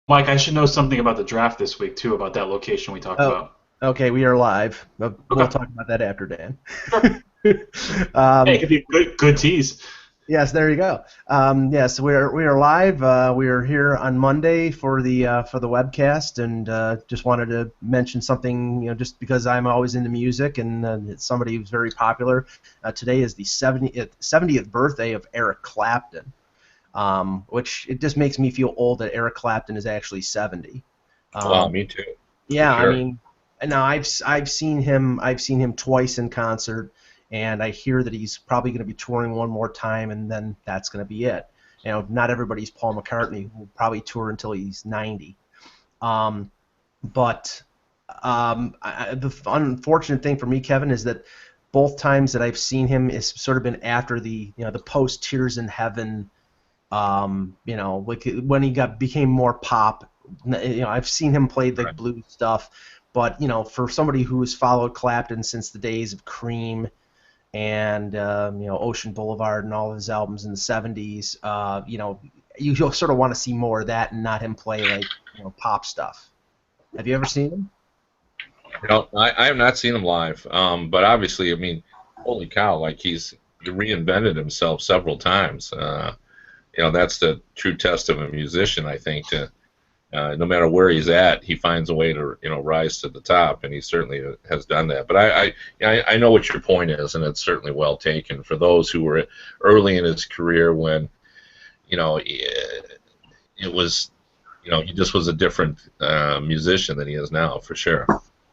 Mike, I should know something about the draft this week too, about that location we talked Oh, about. okay, we are live. We'll Okay, talk about that after Dan. sure. Hey, it um, could be a good tease. yes, there you go. Yes, we are live. We are here on Monday for the webcast, and just wanted to mention something. Just because I'm always into music, and it's somebody who's very popular. Today is the 70th birthday of Eric Clapton, which it just makes me feel old that Eric Clapton is actually 70. Wow, Um, me too, for Yeah, I sure. mean, now I've seen him twice in concert, and I hear that he's probably going to be touring one more time, and then that's going to be it. Not everybody's Paul McCartney, who will probably tour until he's 90. Um, but the unfortunate thing for me, Kevin, is that both times that I've seen him is sort of been after the post Tears in Heaven, like when he became more pop. I've seen him play the Right. blues stuff, but for somebody who has followed Clapton since the days of Cream and Ocean Boulevard and all of his albums in the '70s, you'll sort of want to see more of that and not him play like pop stuff. Have you ever seen him? I have not seen him live, but obviously, I mean, holy cow, like he's reinvented himself several times. That's the true test of a musician, I think. No matter where he's at, he finds a way to rise to the top, and he certainly has done that. But I know what your point is, and it's certainly well taken for those who were early in his career when it was he just was a different musician than he is now, for sure.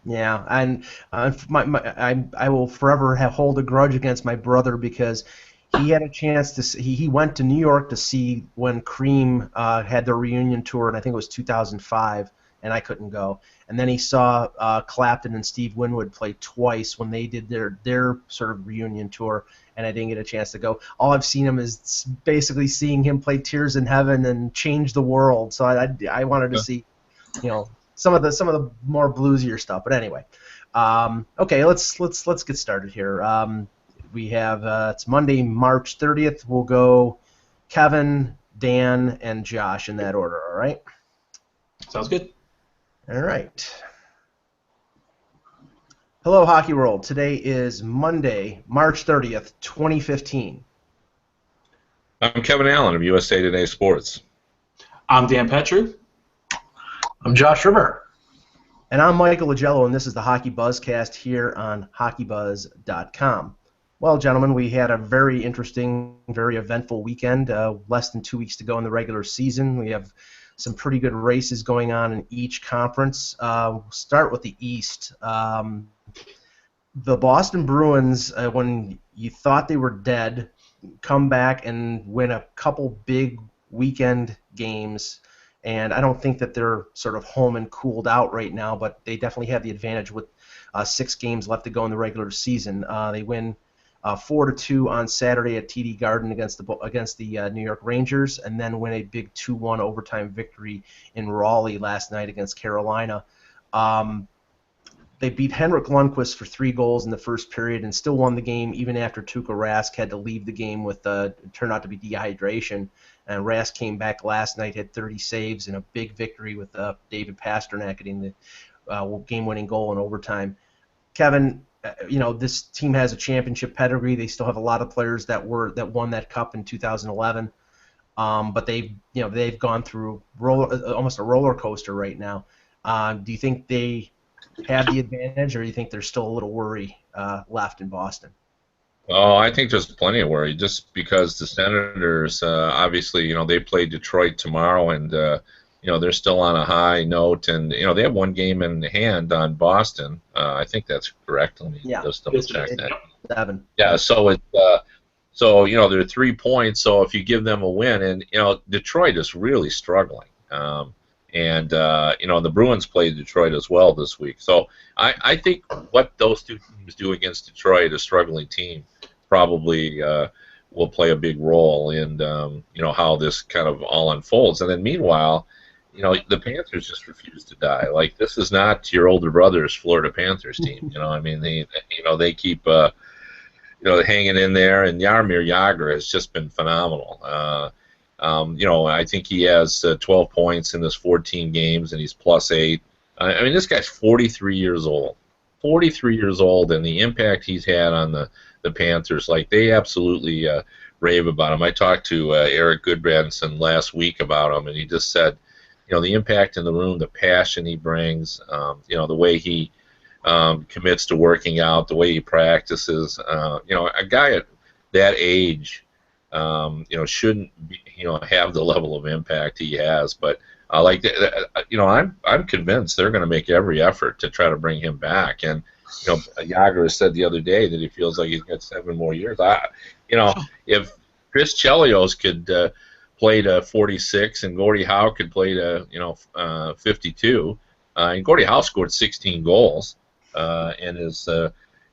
Yeah, and I will forever hold a grudge against my brother because he had a chance to see, he went to New York to see when Cream had their reunion tour, and I think it was 2005, and I couldn't go. And then he saw Clapton and Steve Winwood play twice when they did their sort of reunion tour, and I didn't get a chance to go. All I've seen him is basically seeing him play Tears in Heaven and Change the World. So I wanted to see some of the more bluesier stuff. But anyway, okay, let's get started here. We have it's Monday, March 30th. We'll go Kevin, Dan, and Josh in that order. All right. Sounds good. All right. Hello, Hockey World. Today is Monday, March 30th, 2015. I'm Kevin Allen of USA Today Sports. I'm Dan Petru. I'm Josh Rimmer. And I'm Michael Agello, and this is the Hockey Buzzcast here on HockeyBuzz.com. Well, gentlemen, we had a very interesting, very eventful weekend. Less than 2 weeks to go in the regular season. We have some pretty good races going on in each conference. We'll start with the East. The Boston Bruins, when you thought they were dead, come back and win a couple big weekend games. And I don't think that they're sort of home and cooled out right now, but they definitely have the advantage with 6 games left to go in the regular season. They win 4-2 on Saturday at TD Garden against the New York Rangers, and then win a big 2-1 overtime victory in Raleigh last night against Carolina. They beat Henrik Lundqvist for 3 goals in the first period and still won the game even after Tuukka Rask had to leave the game with turned out to be dehydration. And Rask came back last night, had 30 saves, and a big victory with David Pastrnak getting the game-winning goal in overtime. Kevin, this team has a championship pedigree. They still have a lot of players that won that cup in 2011, but they've gone through almost a roller coaster right now. Do you think they have the advantage, or do you think there's still a little worry left in Boston? Oh, I think there's plenty of worry just because the Senators, obviously, they play Detroit tomorrow, and they're still on a high note, and they have one game in hand on Boston. I think that's correct. Let me just double check that. 7. Yeah, so they're 3 points. So if you give them a win, and Detroit is really struggling. The Bruins played Detroit as well this week. So I think what those two teams do against Detroit, a struggling team, probably will play a big role in how this kind of all unfolds. And then meanwhile, the Panthers just refuse to die. Like, this is not your older brother's Florida Panthers team. I mean, they keep hanging in there, and Jaromir Jagr has just been phenomenal. I think he has 12 points in his 14 games, and he's +8. I mean, this guy's 43 years old. 43 years old, and the impact he's had on the Panthers, like, they absolutely rave about him. I talked to Eric Goodbranson last week about him, and he just said, the impact in the room, the passion he brings, the way he commits to working out, the way he practices. A guy at that age, shouldn't be, have the level of impact he has. But I'm convinced they're going to make every effort to try to bring him back. And Yager said the other day that he feels like he's got 7 more years. If Chris Chelios could play to 46 and Gordie Howe could play to 52, and Gordie Howe scored 16 goals in his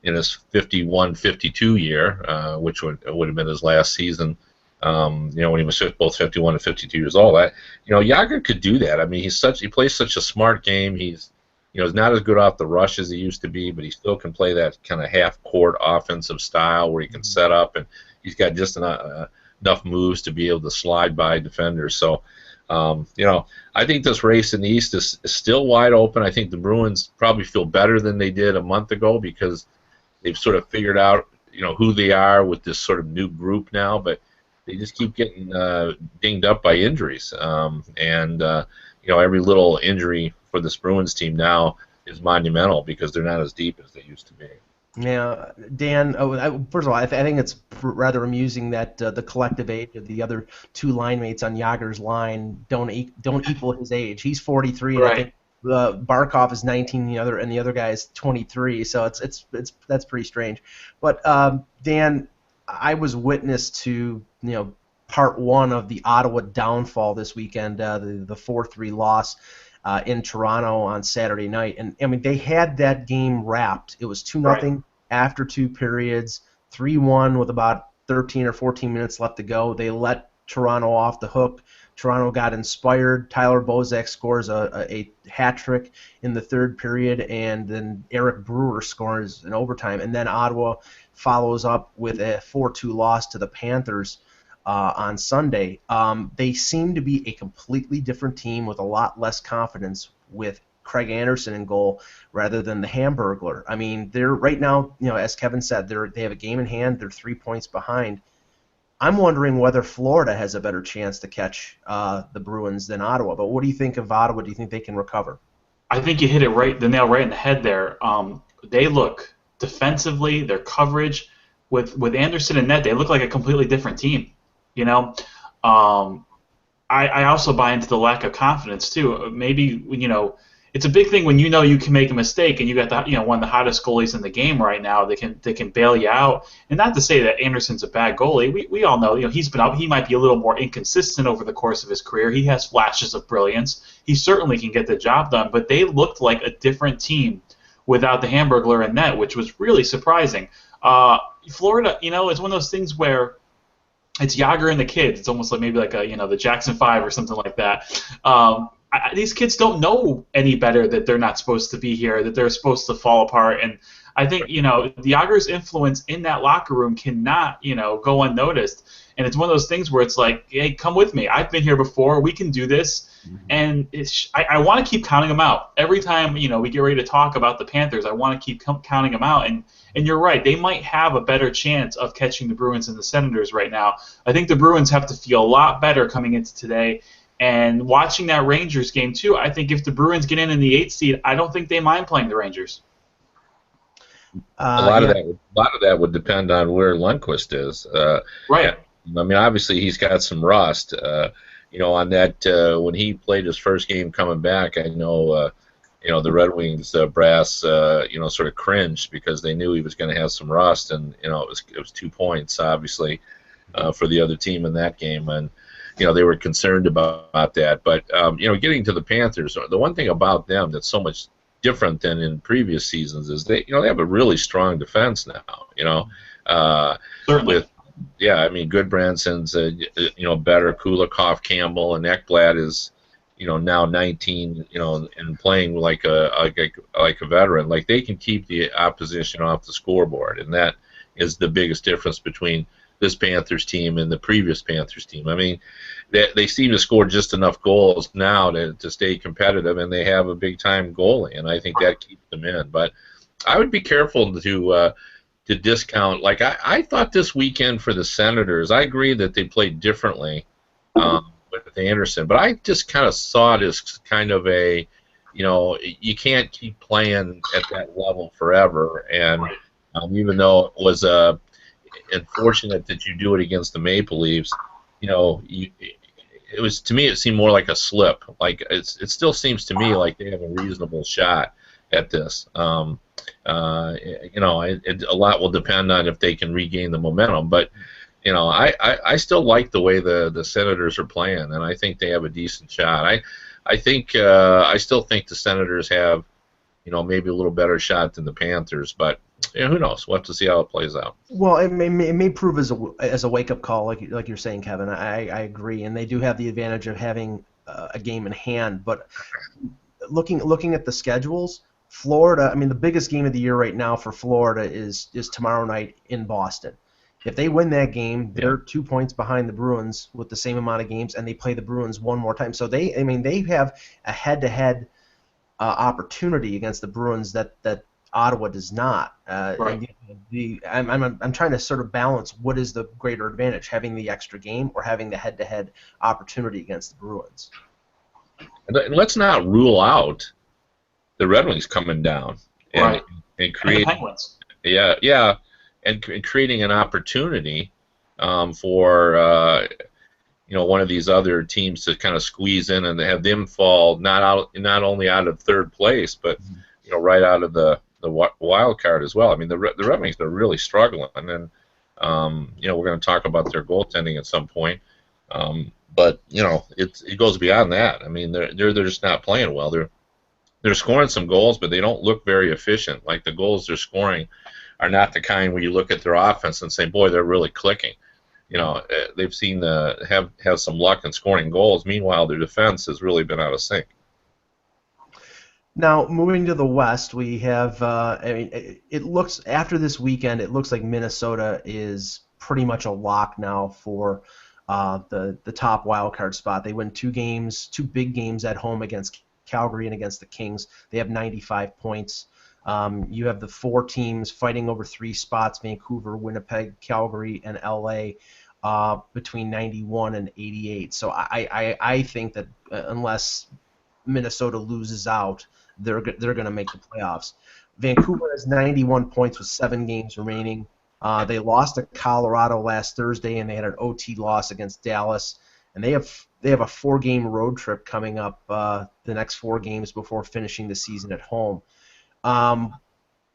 51-52 year, which would have been his last season. When he was both 51 and 52 years old, Yager could do that. I mean, he plays such a smart game. He's not as good off the rush as he used to be, but he still can play that kind of half-court offensive style where he can set up, and he's got just enough moves to be able to slide by defenders. So, I think this race in the East is still wide open. I think the Bruins probably feel better than they did a month ago because they've sort of figured out, who they are with this sort of new group now, but they just keep getting dinged up by injuries. Every little injury for this Bruins team now is monumental because they're not as deep as they used to be. Yeah, Dan, first of all, I think it's rather amusing that the collective age of the other 2 line mates on Yager's line don't equal his age. He's 43, and right. I think Barkov is 19, and the other guy is 23. So that's pretty strange. But Dan, I was witness to part 1 of the Ottawa downfall this weekend, the 4-3 loss in Toronto on Saturday night, and I mean they had that game wrapped. It was 2-0 after 2 periods, 3-1 with about 13 or 14 minutes left to go. They let Toronto off the hook. Toronto got inspired. Tyler Bozak scores a hat trick in the 3rd period, and then Eric Brewer scores in overtime, and then Ottawa follows up with a 4-2 loss to the Panthers on Sunday. They seem to be a completely different team with a lot less confidence with Craig Anderson in goal rather than the Hamburglar. I mean, they're right now, as Kevin said, they have a game in hand. They're 3 points behind. I'm wondering whether Florida has a better chance to catch the Bruins than Ottawa. But what do you think of Ottawa? Do you think they can recover? I think you hit the nail right in the head there. They look defensively, their coverage with Anderson and net, they look like a completely different team. I also buy into the lack of confidence too. Maybe it's a big thing when you can make a mistake and you got one of the hottest goalies in the game right now. They can bail you out. And not to say that Anderson's a bad goalie. We all know he's been up. He might be a little more inconsistent over the course of his career. He has flashes of brilliance. He certainly can get the job done. But they looked like a different team without the Hamburglar and net, which was really surprising. Florida, it's one of those things where it's Yager and the kids. It's almost like maybe like the Jackson 5 or something like that. These kids don't know any better that they're not supposed to be here, that they're supposed to fall apart. And I think Yager's influence in that locker room cannot go unnoticed. And it's one of those things where it's like, hey, come with me. I've been here before. We can do this. Mm-hmm. And I want to keep counting them out. Every time we get ready to talk about the Panthers, I want to keep counting them out. And you're right. They might have a better chance of catching the Bruins and the Senators right now. I think the Bruins have to feel a lot better coming into today. And watching that Rangers game, too, I think if the Bruins get in the 8th seed, I don't think they mind playing the Rangers. A lot of that would depend on where Lundqvist is. Right. I mean, obviously he's got some rust. On that when he played his first game coming back, I know the Red Wings brass sort of cringed because they knew he was going to have some rust, and it was 2 points obviously for the other team in that game, and they were concerned about that. But getting to the Panthers, the one thing about them that's so much different than in previous seasons is they have a really strong defense now. Certainly. I mean, Goodbranson's better. Kulikov, Campbell, and Ekblad is now 19, and playing like a veteran. Like, they can keep the opposition off the scoreboard, and that is the biggest difference between this Panthers team and the previous Panthers team. I mean, they seem to score just enough goals now to stay competitive, and they have a big-time goalie, and I think that keeps them in. But I would be careful to discount. Like, I thought this weekend for the Senators, I agree that they played differently with Anderson, but I just kind of saw it as kind of a, you can't keep playing at that level forever, and even though it was unfortunate that you do it against the Maple Leafs, it was, to me, it seemed more like a slip. Like, it still seems to me like they have a reasonable shot at this. A lot will depend on if they can regain the momentum, but I still like the way the Senators are playing, and I think they have a decent shot. I still think the Senators have, maybe a little better shot than the Panthers, but who knows? We'll have to see how it plays out. Well, it may prove as a wake-up call, like you're saying, Kevin. I agree, and they do have the advantage of having a game in hand. But looking at the schedules, Florida. I mean, the biggest game of the year right now for Florida is tomorrow night in Boston. If they win that game, they're 2 points behind the Bruins with the same amount of games, and they play the Bruins one more time. So they have a head-to-head opportunity against the Bruins that Ottawa does not. Right. I'm trying to sort of balance what is the greater advantage, having the extra game or having the head-to-head opportunity against the Bruins. And let's not rule out the Red Wings coming down and creating, and the Penguins. and creating an opportunity for one of these other teams to kind of squeeze in and have them fall not only out of third place, but right out of the wild card as well. I mean, the Red Wings are really struggling, and we're going to talk about their goaltending at some point. But it goes beyond that. I mean, they're just not playing well. They're scoring some goals, but they don't look very efficient. Like, the goals they're scoring are not the kind where you look at their offense and say, boy, they're really clicking. They've seen have some luck in scoring goals. Meanwhile, their defense has really been out of sync. Now, moving to the West, we have. It looks, after this weekend, it looks like Minnesota is pretty much a lock now for the top wild card spot. They win two big games at home against Calgary and against the Kings. They have 95 points. You have the four teams fighting over 3 spots: Vancouver, Winnipeg, Calgary, and LA, between 91 and 88. So I think that unless Minnesota loses out, they're going to make the playoffs. Vancouver has 91 points with 7 games remaining. They lost to Colorado last Thursday, and they had an OT loss against Dallas. And they have a 4-game road trip coming up, the next 4 games before finishing the season at home.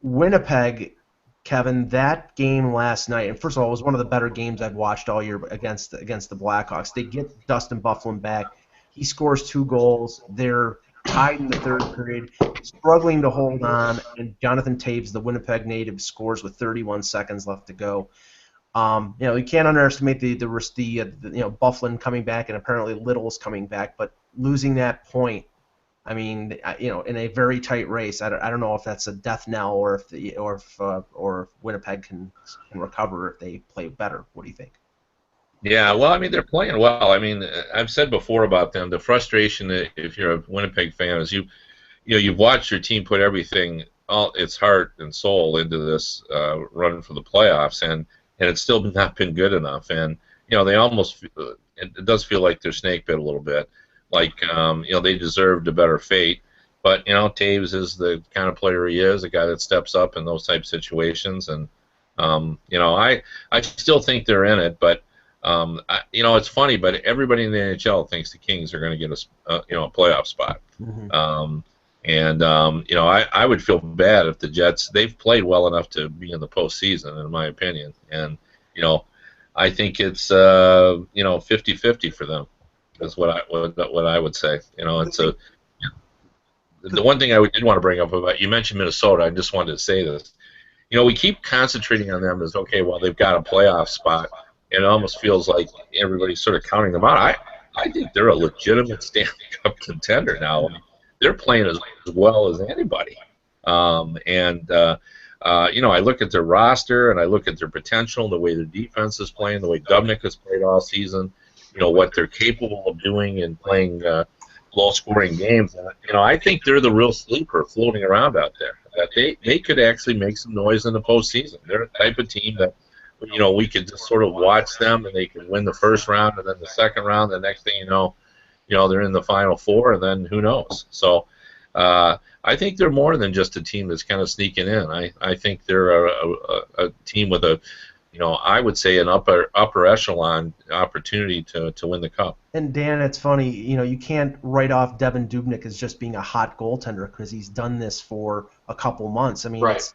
Winnipeg, Kevin, that game last night, and first of all, it was one of the better games I've watched all year against the Blackhawks. They get Dustin Byfuglien back. He scores 2 goals. They're tied in the third period, struggling to hold on, and Jonathan Taves, the Winnipeg native, scores with 31 seconds left to go. You can't underestimate the Byfuglien coming back, and apparently Little's coming back, but losing that point, I mean, in a very tight race, I don't know if that's a death knell or if Winnipeg can recover if they play better. What do you think? Yeah, well, I mean, they're playing well. I mean, I've said before about them, the frustration, if you're a Winnipeg fan, is you've watched your team put everything, all its heart and soul into this run for the playoffs, and it's still not been good enough. And they almost, it does feel like they're snake bit a little bit. Like, they deserved a better fate. But, Taves is the kind of player he is, a guy that steps up in those type situations. And, I still think they're in it. But, it's funny, but everybody in the NHL thinks the Kings are going to get a playoff spot. Mm-hmm. I would feel bad if the Jets, they've played well enough to be in the postseason, in my opinion. And, I think it's, 50-50 for them. That's what I would say. It's the one thing I did want to bring up about, you mentioned Minnesota. I just wanted to say this. We keep concentrating on them as, okay, well, they've got a playoff spot, and it almost feels like everybody's sort of counting them out. I think they're a legitimate Stanley Cup contender now. They're playing as well as anybody, and I look at their roster and I look at their potential, the way their defense is playing, the way Dubnyk has played all season, what they're capable of doing in playing low-scoring games. I think they're the real sleeper floating around out there. That they could actually make some noise in the postseason. They're the type of team that, we could just sort of watch them and they could win the first round and then the second round. The next thing you know, they're in the Final Four, and then who knows? So I think they're more than just a team that's kind of sneaking in. I think they're a team with I would say an upper echelon opportunity to win the cup. And Dan, it's funny, you can't write off Devan Dubnyk as just being a hot goaltender because he's done this for a couple months. I mean, right.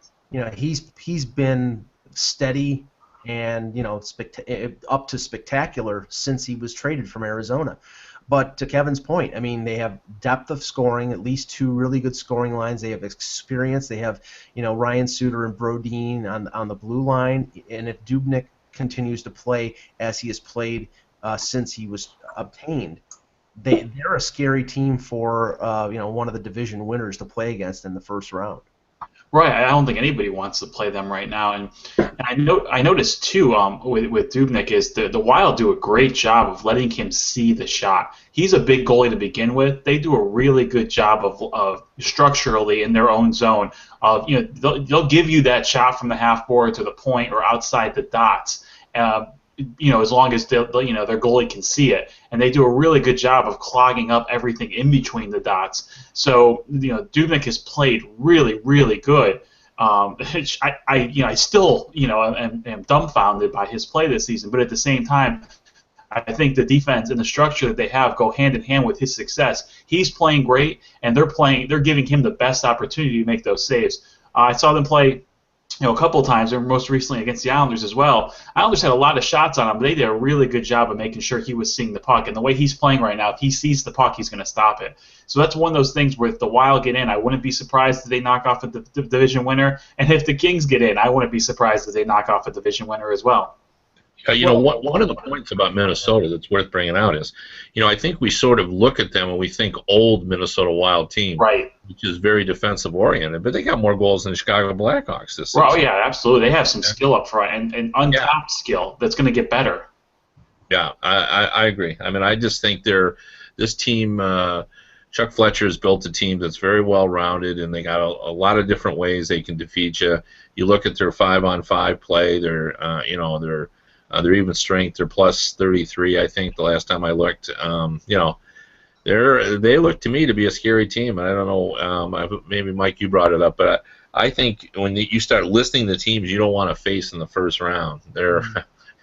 He's been steady and up to spectacular since he was traded from Arizona. But to Kevin's point, I mean, they have depth of scoring, at least two really good scoring lines. They have experience. They have, Ryan Suter and Brodin on the blue line. And if Dubnyk continues to play as he has played since he was obtained, they're a scary team for one of the division winners to play against in the first round. Right, I don't think anybody wants to play them right now, and I noticed too with Dubnyk is the Wild do a great job of letting him see the shot. He's a big goalie to begin with. They do a really good job of structurally in their own zone. They'll give you that shot from the half board to the point or outside the dots. As long as their goalie can see it, and they do a really good job of clogging up everything in between the dots. So Dubnyk has played really, really good. I still am dumbfounded by his play this season, but at the same time, I think the defense and the structure that they have go hand in hand with his success. He's playing great, and they're giving him the best opportunity to make those saves. I saw them play a couple of times, and most recently against the Islanders as well. Islanders had a lot of shots on him, but they did a really good job of making sure he was seeing the puck. And the way he's playing right now, if he sees the puck, he's going to stop it. So that's one of those things where if the Wild get in, I wouldn't be surprised if they knock off a division winner. And if the Kings get in, I wouldn't be surprised if they knock off a division winner as well. One of the points about Minnesota that's worth bringing out is, I think we sort of look at them and we think old Minnesota Wild team, right, which is very defensive oriented, but they got more goals than the Chicago Blackhawks this season. Oh yeah, absolutely. They have some skill up front and untapped skill that's going to get better. Yeah, I agree. I mean, I just think this team. Chuck Fletcher has built a team that's very well rounded, and they got a lot of different ways they can defeat you. You look at their 5-on-5 play. Their even strength, they're plus 33, I think, the last time I looked. They look to me to be a scary team. And I don't know, maybe Mike, you brought it up, but I think when you start listing the teams you don't want to face in the first round, they're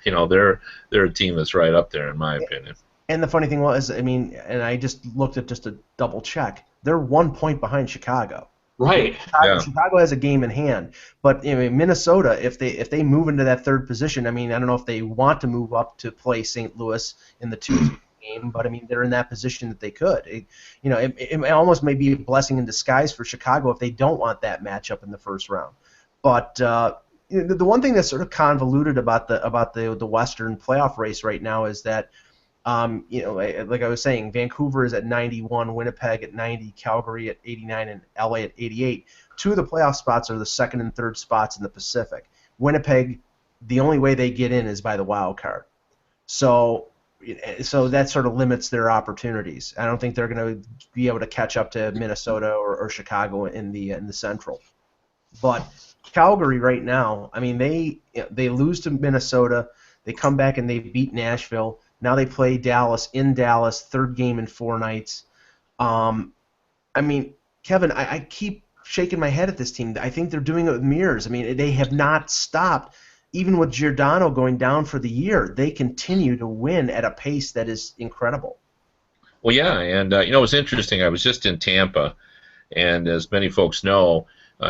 a team that's right up there in my opinion. And the funny thing was, I mean, and I just looked at just to double check, they're 1 point behind Chicago. Right. Chicago has a game in hand, but Minnesota, if they move into that third position, I mean, I don't know if they want to move up to play St. Louis in the Tuesday game, but I mean, they're in that position that they could. It almost may be a blessing in disguise for Chicago if they don't want that matchup in the first round. But the one thing that's sort of convoluted about the Western playoff race right now is that. Like I was saying, Vancouver is at 91, Winnipeg at 90, Calgary at 89, and LA at 88. Two of the playoff spots are the second and third spots in the Pacific. Winnipeg, the only way they get in is by the wild card. So that sort of limits their opportunities. I don't think they're going to be able to catch up to Minnesota or Chicago in the Central. But Calgary right now, I mean, they lose to Minnesota, they come back and they beat Nashville. Now they play Dallas in Dallas, third game in 4 nights. I mean, Kevin, I keep shaking my head at this team. I think they're doing it with mirrors. I mean, they have not stopped. Even with Giordano going down for the year, they continue to win at a pace that is incredible. Well, yeah, and it was interesting. I was just in Tampa, and as many folks know,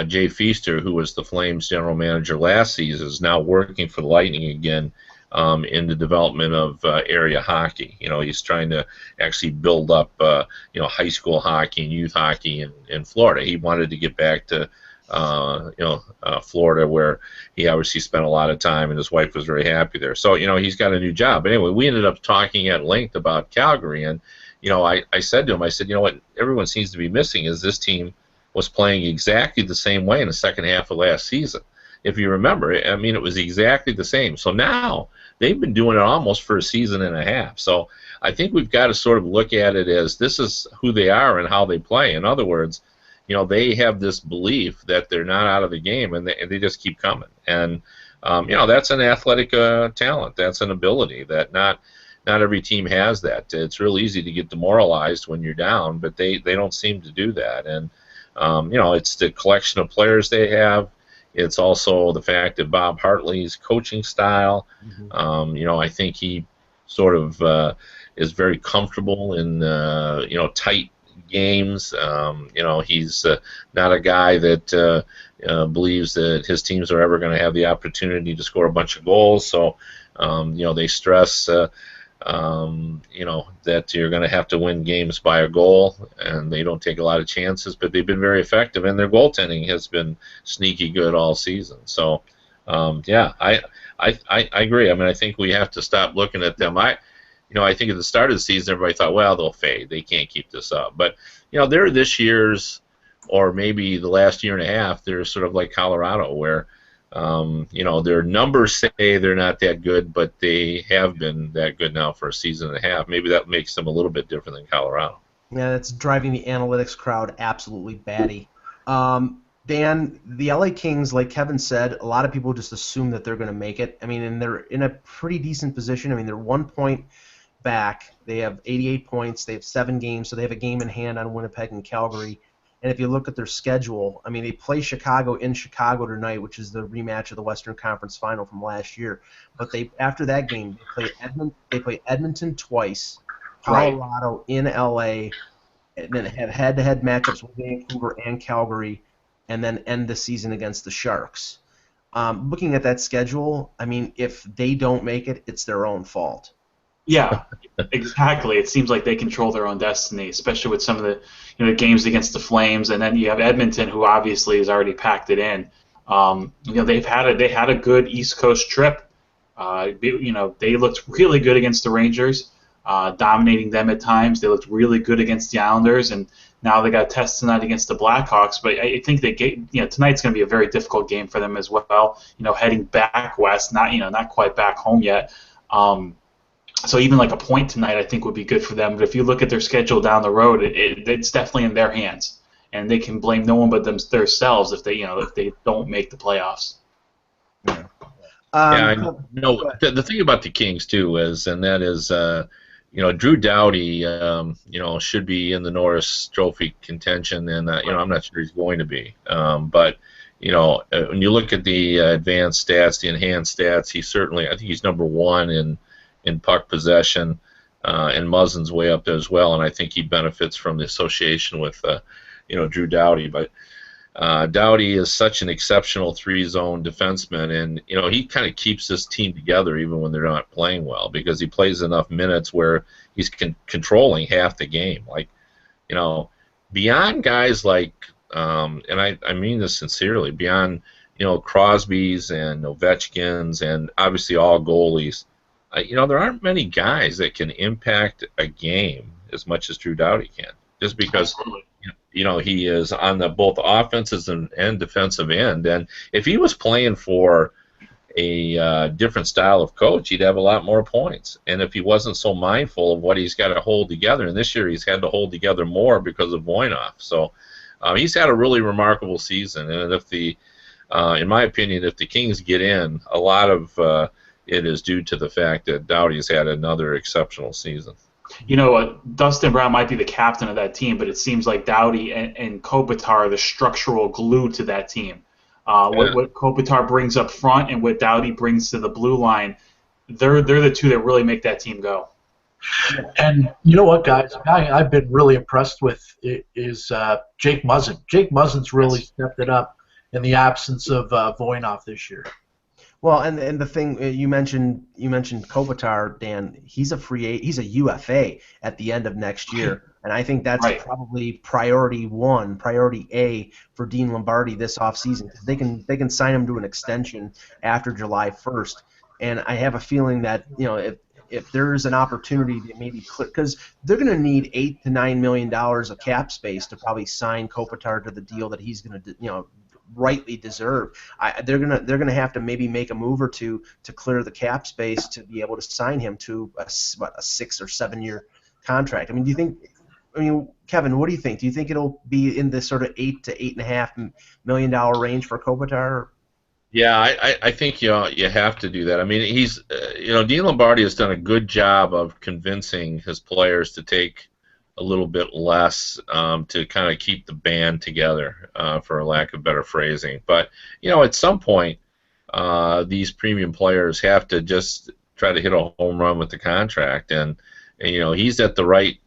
Jay Feaster, who was the Flames general manager last season, is now working for the Lightning again. In the development of area hockey. He's trying to actually build up, high school hockey and youth hockey in Florida. He wanted to get back to, Florida, where he obviously spent a lot of time, and his wife was very happy there. So, he's got a new job. But anyway, we ended up talking at length about Calgary, and, I said to him, I said, what everyone seems to be missing is this team was playing exactly the same way in the second half of last season. If you remember, I mean, it was exactly the same. So now they've been doing it almost for a season and a half. So I think we've got to sort of look at it as this is who they are and how they play. In other words, they have this belief that they're not out of the game, and they just keep coming. And that's an athletic talent. That's an ability that not every team has that. It's real easy to get demoralized when you're down, but they don't seem to do that. And it's the collection of players they have. It's also the fact that Bob Hartley's coaching style. I think he sort of is very comfortable in tight games. He's not a guy that believes that his teams are ever going to have the opportunity to score a bunch of goals. So they stress that you're going to have to win games by a goal, and they don't take a lot of chances, but they've been very effective, and their goaltending has been sneaky good all season. So, I agree. I mean, I think we have to stop looking at them. I think at the start of the season, everybody thought, well, they'll fade. They can't keep this up. But, they're this year's, or maybe the last year and a half, they're sort of like Colorado, where their numbers say they're not that good, but they have been that good now for a season and a half. Maybe that makes them a little bit different than Colorado. Yeah, that's driving the analytics crowd absolutely batty. Dan, the LA Kings, like Kevin said, a lot of people just assume that they're going to make it. I mean, and they're in a pretty decent position. I mean, they're 1 point back. They have 88 points. They have 7 games, so they have a game in hand on Winnipeg and Calgary. And if you look at their schedule, I mean, they play Chicago in Chicago tonight, which is the rematch of the Western Conference Final from last year. But after that game, they play Edmonton twice, Colorado in LA, and then have head-to-head matchups with Vancouver and Calgary, and then end the season against the Sharks. Looking at that schedule, I mean, if they don't make it, it's their own fault. Yeah, exactly. It seems like they control their own destiny, especially with some of the games against the Flames, and then you have Edmonton, who obviously has already packed it in. They had a good East Coast trip. They looked really good against the Rangers, dominating them at times. They looked really good against the Islanders, and now they got a test tonight against the Blackhawks. But I think tonight's going to be a very difficult game for them as well. Heading back west, not quite back home yet. So even like a point tonight, I think, would be good for them. But if you look at their schedule down the road, it's definitely in their hands, and they can blame no one but themselves if they don't make the playoffs. Yeah, I know. The thing about the Kings too is, and that is, Drew Doughty, should be in the Norris Trophy contention, and I'm not sure he's going to be. But when you look at the advanced stats, the enhanced stats, I think he's number 1 in puck possession, and Muzzin's way up there as well, and I think he benefits from the association with Drew Doughty. But Doughty is such an exceptional 3-zone defenseman, and he kind of keeps this team together even when they're not playing well, because he plays enough minutes where he's controlling half the game. Like, beyond guys like, and I mean this sincerely, beyond Crosby's and Ovechkin's and obviously all goalies. There aren't many guys that can impact a game as much as Drew Doughty can, just because he is on the both offensive and defensive end. And if he was playing for a different style of coach, he'd have a lot more points. And if he wasn't so mindful of what he's got to hold together, and this year he's had to hold together more because of Voynov. So he's had a really remarkable season. And in my opinion, if the Kings get in, a lot of it is due to the fact that Doughty's had another exceptional season. Dustin Brown might be the captain of that team, but it seems like Doughty and Kopitar are the structural glue to that team. What Kopitar brings up front and what Doughty brings to the blue line, they're the two that really make that team go. And you know what, guys? A guy I've been really impressed with is Jake Muzzin. Jake Muzzin's really stepped it up in the absence of Voynov this year. Well, and the thing you mentioned Kopitar, Dan. He's a UFA at the end of next year, and I think that's probably priority A for Dean Lombardi this offseason, because they can sign him to an extension after July 1st, and I have a feeling that if if there's an opportunity to maybe clear, because they're going to need $8 to $9 million of cap space to probably sign Kopitar to the deal that he's going to, rightly deserve. They're gonna have to maybe make a move or two to clear the cap space to be able to sign him to a 6 or 7 year contract. I mean, Kevin, what do you think? Do you think it'll be in this sort of $8 to $8.5 million range for Kopitar? Yeah, I think you have to do that. I mean, he's Dean Lombardi has done a good job of convincing his players to take a little bit less to kind of keep the band together, for a lack of better phrasing. But at some point, these premium players have to just try to hit a home run with the contract, and he's at the right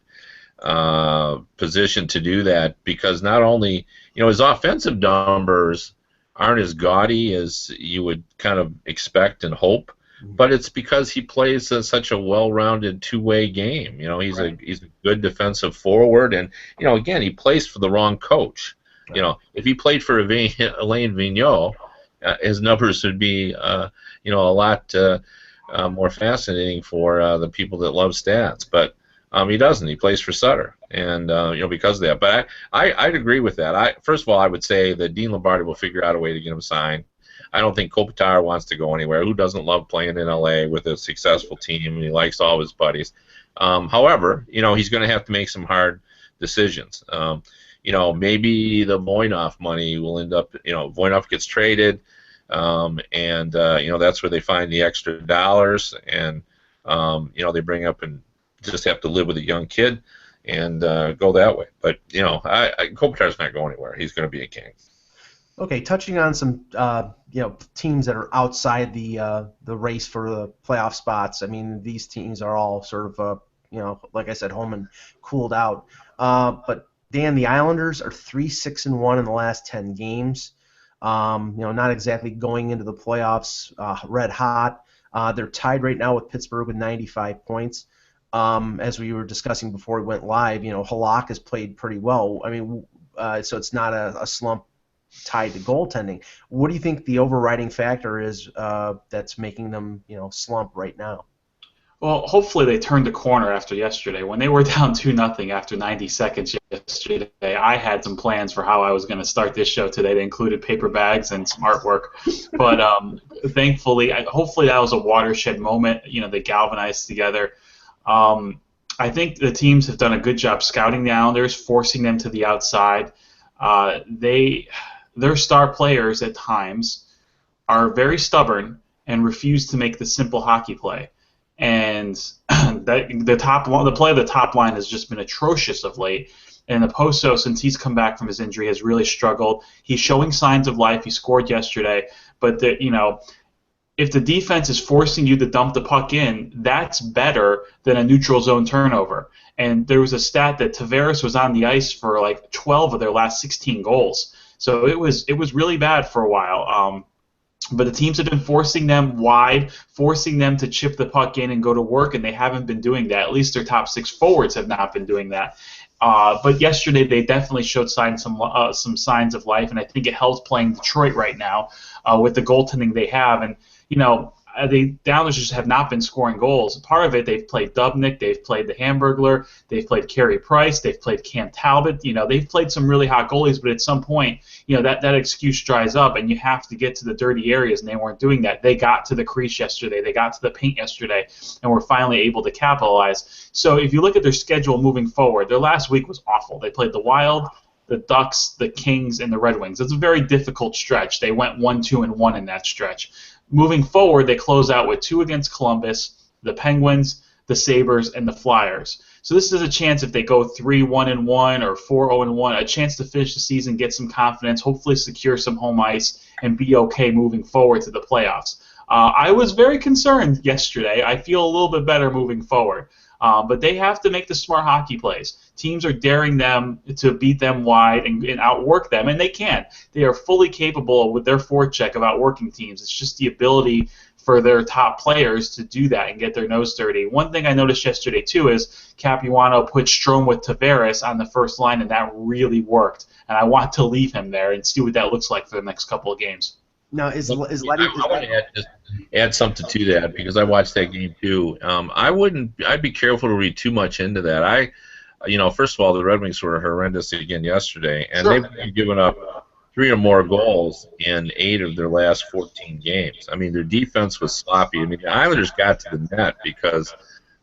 position to do that, because not only his offensive numbers aren't as gaudy as you would kind of expect and hope, but it's because he plays such a well-rounded two-way game. He's a good defensive forward, and again, he plays for the wrong coach. If he played for Alain Vigneault, his numbers would be a lot more fascinating for the people that love stats. But he doesn't. He plays for Sutter, and because of that. But I'd agree with that. First of all, I would say that Dean Lombardi will figure out a way to get him signed. I don't think Kopitar wants to go anywhere. Who doesn't love playing in LA with a successful team, and he likes all of his buddies? However, he's going to have to make some hard decisions. Maybe the Voynov money will end up, Voynov gets traded, and that's where they find the extra dollars, and they bring up and just have to live with a young kid and go that way. But Kopitar's not going anywhere. He's going to be a King. Okay, touching on some teams that are outside the race for the playoff spots. I mean, these teams are all sort of like I said, home and cooled out. But Dan, the Islanders are 3-6-1 in the last 10 games. Not exactly going into the playoffs red hot. They're tied right now with Pittsburgh with 95 points. As we were discussing before we went live, Halak has played pretty well. I mean, so it's not a slump tied to goaltending. What do you think the overriding factor is that's making them, slump right now? Well, hopefully they turned the corner after yesterday. When they were down 2-0 after 90 seconds yesterday, I had some plans for how I was going to start this show today. They included paper bags and some artwork. But thankfully, hopefully that was a watershed moment. They galvanized together. I think the teams have done a good job scouting the Islanders, forcing them to the outside. Their star players at times are very stubborn and refuse to make the simple hockey play. And the play of the top line has just been atrocious of late. And Oposo, since he's come back from his injury, has really struggled. He's showing signs of life. He scored yesterday, but if the defense is forcing you to dump the puck in, that's better than a neutral zone turnover. And there was a stat that Tavares was on the ice for like 12 of their last 16 goals. So it was really bad for a while. But the teams have been forcing them wide, forcing them to chip the puck in and go to work, and they haven't been doing that. At least their top 6 forwards have not been doing that. But yesterday they definitely showed some signs of life, and I think it helps playing Detroit right now with the goaltending they have. And the Islanders just have not been scoring goals. Part of it, they've played Dubnyk, they've played the Hamburglar, they've played Carey Price, they've played Cam Talbot. They've played some really hot goalies, but at some point, that excuse dries up, and you have to get to the dirty areas, and they weren't doing that. They got to the crease yesterday, they got to the paint yesterday, and were finally able to capitalize. So if you look at their schedule moving forward, their last week was awful. They played the Wild, the Ducks, the Kings, and the Red Wings. It's a very difficult stretch. They went 1-2-1 in that stretch. Moving forward, they close out with 2 against Columbus, the Penguins, the Sabres, and the Flyers. So this is a chance if they go 3-1-1 or 4-0-1, a chance to finish the season, get some confidence, hopefully secure some home ice, and be okay moving forward to the playoffs. I was very concerned yesterday. I feel a little bit better moving forward. But they have to make the smart hockey plays. Teams are daring them to beat them wide and outwork them, and they can. They are fully capable with their forecheck of outworking teams. It's just the ability for their top players to do that and get their nose dirty. One thing I noticed yesterday, too, is Capuano put Strome with Tavares on the first line, and that really worked. And I want to leave him there and see what that looks like for the next couple of games. Now, is I Letty? want to add something to that because I watched that game too. I'd be careful to read too much into that. First of all, the Red Wings were horrendous again yesterday, and Sure. they've given up 3 or more goals in 8 of their last 14 games. I mean, their defense was sloppy. I mean, the Islanders got to the net because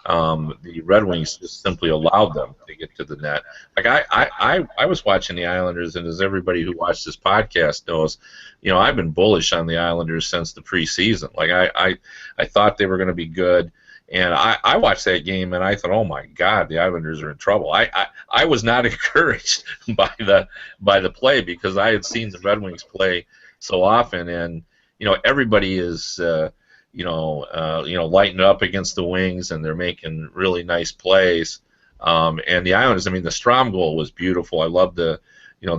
the Red Wings just simply allowed them to get to the net. Like I was watching the Islanders, and as everybody who watched this podcast knows, I've been bullish on the Islanders since the preseason. Like I thought they were going to be good, and I watched that game and I thought, oh my God, the Islanders are in trouble. I was not encouraged by the play because I had seen the Red Wings play so often, and everybody is. Lighting up against the Wings, and they're making really nice plays. And the Islanders, I mean, the Strom goal was beautiful. I loved the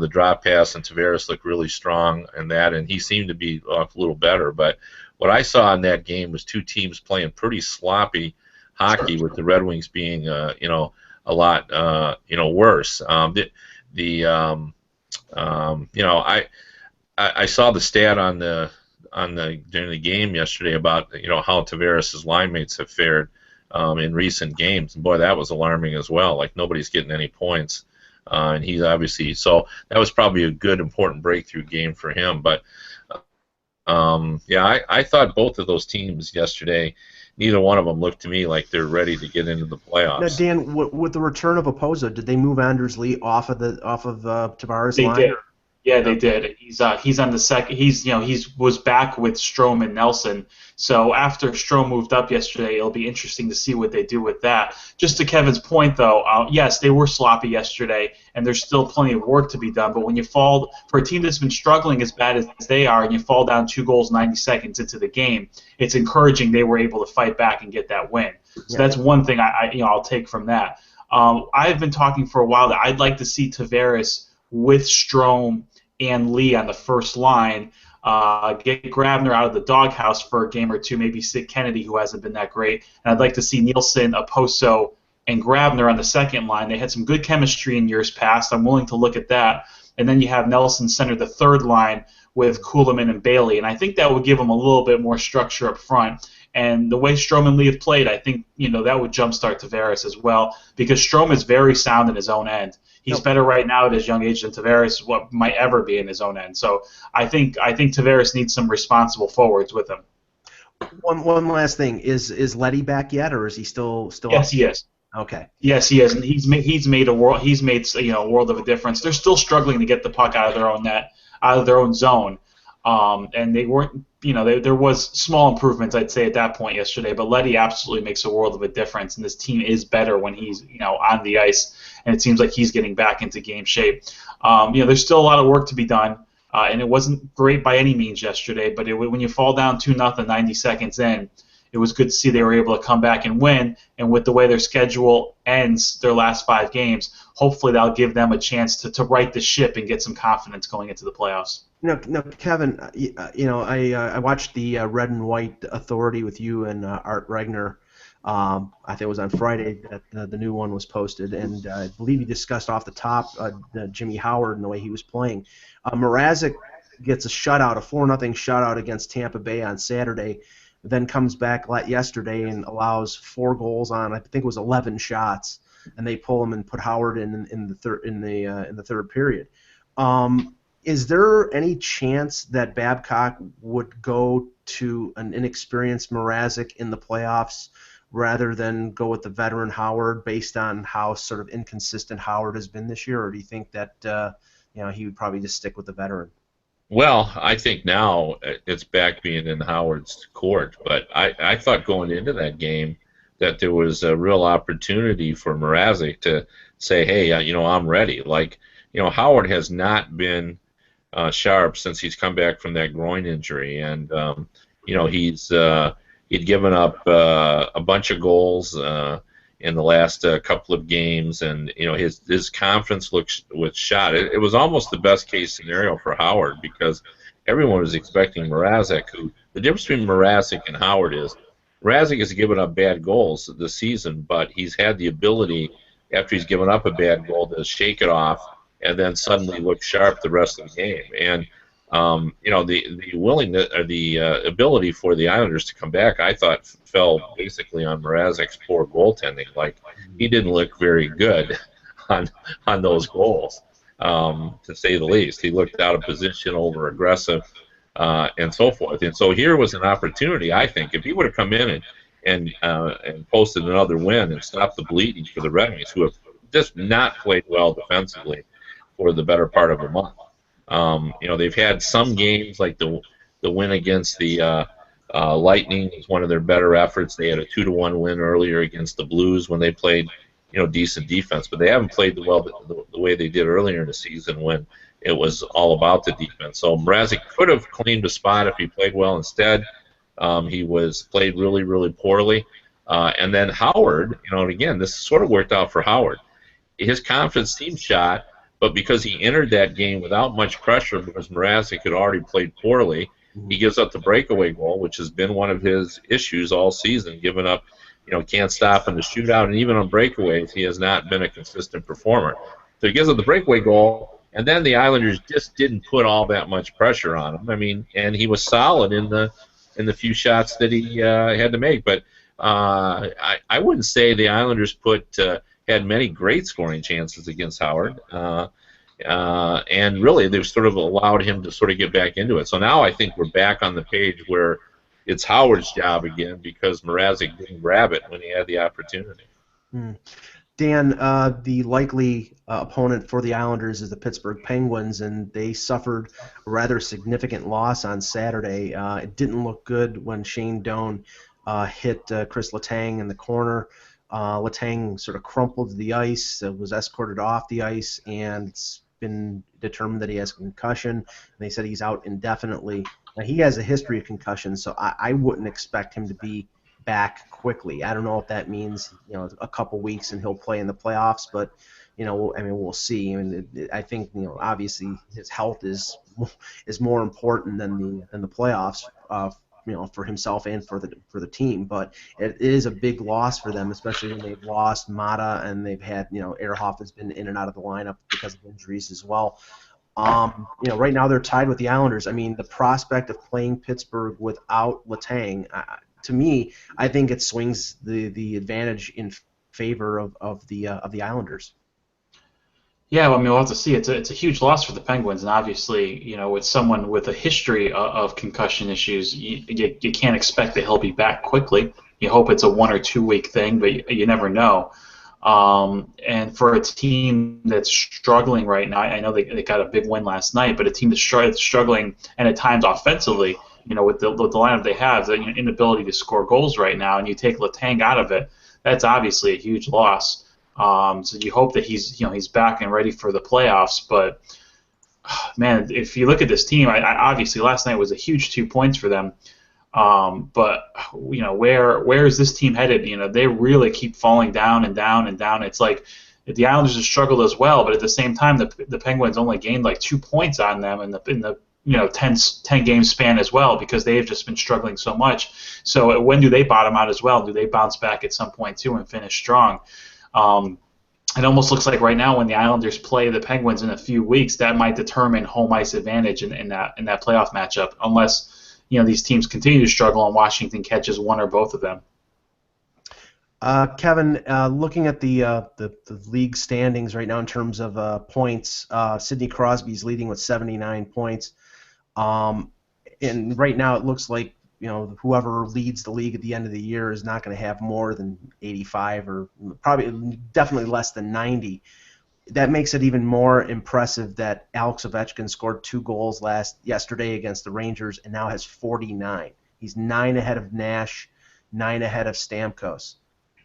drop pass, and Tavares looked really strong in that, and he seemed to be a little better. But what I saw in that game was 2 teams playing pretty sloppy hockey, with the Red Wings being, a lot, worse. I saw the stat during the game yesterday about how Tavares' line mates have fared in recent games, and boy, that was alarming as well. Like, nobody's getting any points, and he's obviously, so that was probably a good, important breakthrough game for him. But I thought both of those teams yesterday, neither one of them looked to me like they're ready to get into the playoffs. Now, Dan, with the return of Opozo, did they move Anders Lee off of Tavares' line? They did. Yeah, they did. He's on the second. He was back with Strome and Nelson. So after Strome moved up yesterday, it'll be interesting to see what they do with that. Just to Kevin's point, though, yes, they were sloppy yesterday, and there's still plenty of work to be done. But when you fall for a team that's been struggling as bad as they are, and you fall down 2 goals 90 seconds into the game, it's encouraging they were able to fight back and get that win. So that's one thing I'll take from that. I've been talking for a while that I'd like to see Tavares with Strome and Lee on the first line, get Grabner out of the doghouse for a game or two, maybe sit Kennedy, who hasn't been that great, and I'd like to see Nielsen, Oposo, and Grabner on the second line. They had some good chemistry in years past. I'm willing to look at that. And then you have Nelson center the third line with Kuhlman and Bailey, and I think that would give them a little bit more structure up front. And the way Strome and Lee have played, I think that would jumpstart Tavares as well, because Strome is very sound in his own end. He's better right now at his young age than Tavares might ever be in his own end. So I think Tavares needs some responsible forwards with him. One last thing, is Letty back yet, or is he still? Yes, he is. Okay. Yes, he is, and he's made a world of a difference. They're still struggling to get the puck out of their own net, out of their own zone, and they weren't. There was small improvements, I'd say, at that point yesterday, but Letty absolutely makes a world of a difference, and this team is better when he's on the ice, and it seems like he's getting back into game shape. There's still a lot of work to be done, and it wasn't great by any means yesterday, but when you fall down 2-0 90 seconds in, it was good to see they were able to come back and win, and with the way their schedule ends their last 5 games, hopefully that'll give them a chance to right the ship and get some confidence going into the playoffs. No, Kevin. I watched the Red and White Authority with you and Art Regner. I think it was on Friday that the new one was posted, and I believe you discussed off the top Jimmy Howard and the way he was playing. Mrazek gets a 4-0 shutout against Tampa Bay on Saturday, then comes back yesterday and allows 4 goals on, I think it was 11 shots, and they pull him and put Howard in the third period. Is there any chance that Babcock would go to an inexperienced Mrazek in the playoffs rather than go with the veteran Howard based on how sort of inconsistent Howard has been this year, or do you think that he would probably just stick with the veteran? Well, I think now it's back being in Howard's court, but I thought going into that game that there was a real opportunity for Mrazek to say, hey, I'm ready. Like, Howard has not been sharp since he's come back from that groin injury, and he'd given up a bunch of goals in the last couple of games, and his confidence was shot. It was almost the best case scenario for Howard because everyone was expecting Mrazek. The difference between Mrazek and Howard is Mrazek has given up bad goals this season, but he's had the ability after he's given up a bad goal to shake it off and then suddenly look sharp the rest of the game. And The willingness or the ability for the Islanders to come back, I thought, fell basically on Mrazek's poor goaltending. Like, he didn't look very good on those goals, to say the least. He looked out of position, over aggressive, and so forth. And so here was an opportunity, I think, if he would have come in and posted another win and stopped the bleeding for the Red Wings, who have just not played well defensively for the better part of a month. They've had some games like the win against the Lightning was one of their better efforts. They had a 2-1 win earlier against the Blues when they played decent defense, but they haven't played the way they did earlier in the season when it was all about the defense. So Mrazek could have claimed a spot if he played well. Instead, he played really, really poorly. And then Howard, and again, this sort of worked out for Howard. His confidence seemed shot, but because he entered that game without much pressure, because Mrazek had already played poorly, he gives up the breakaway goal, which has been one of his issues all season, giving up, can't stop in the shootout, and even on breakaways, he has not been a consistent performer. So he gives up the breakaway goal, and then the Islanders just didn't put all that much pressure on him. I mean, and he was solid in the few shots that he had to make. But I wouldn't say the Islanders had many great scoring chances against Howard. And really, they've sort of allowed him to sort of get back into it. So now I think we're back on the page where it's Howard's job again because Mrazek didn't grab it when he had the opportunity. Dan, the likely opponent for the Islanders is the Pittsburgh Penguins, and they suffered a rather significant loss on Saturday. It didn't look good when Shane Doan hit Chris Letang in the corner. Letang sort of crumpled to the ice, was escorted off the ice, and it's been determined that he has a concussion. And they said he's out indefinitely. Now, he has a history of concussions, so I wouldn't expect him to be back quickly. I don't know if that means a couple weeks and he'll play in the playoffs, but we'll see. I mean, I think obviously his health is more important than the playoffs. For himself and for the team, but it is a big loss for them, especially when they've lost Mata and they've had Ehrhoff has been in and out of the lineup because of injuries as well. Right now they're tied with the Islanders. I mean, the prospect of playing Pittsburgh without Letang, to me, I think it swings the advantage in favor of the Islanders. Yeah, well, we'll have to see. It's a huge loss for the Penguins, and obviously, with someone with a history of concussion issues, you can't expect that he'll be back quickly. You hope it's a 1 or 2 week thing, but you never know. And for a team that's struggling right now, I know they got a big win last night, but a team that's struggling and at times offensively, with the lineup they have, the inability to score goals right now, and you take Letang out of it, that's obviously a huge loss. So you hope that he's back and ready for the playoffs. But man, if you look at this team, I obviously last night was a huge 2 points for them. But where is this team headed? They really keep falling down and down and down. It's like the Islanders have struggled as well, but at the same time, the Penguins only gained like 2 points on them in the 10 game span as well, because they've just been struggling so much. So when do they bottom out as well? Do they bounce back at some point too and finish strong? It almost looks like right now when the Islanders play the Penguins in a few weeks, that might determine home ice advantage in that playoff matchup, unless these teams continue to struggle and Washington catches one or both of them. Kevin, looking at the league standings right now in terms of points, Sidney Crosby's leading with 79 points, and right now it looks like whoever leads the league at the end of the year is not going to have more than 85 or definitely less than 90. That makes it even more impressive that Alex Ovechkin scored 2 goals yesterday against the Rangers and now has 49. He's 9 ahead of Nash, 9 ahead of Stamkos.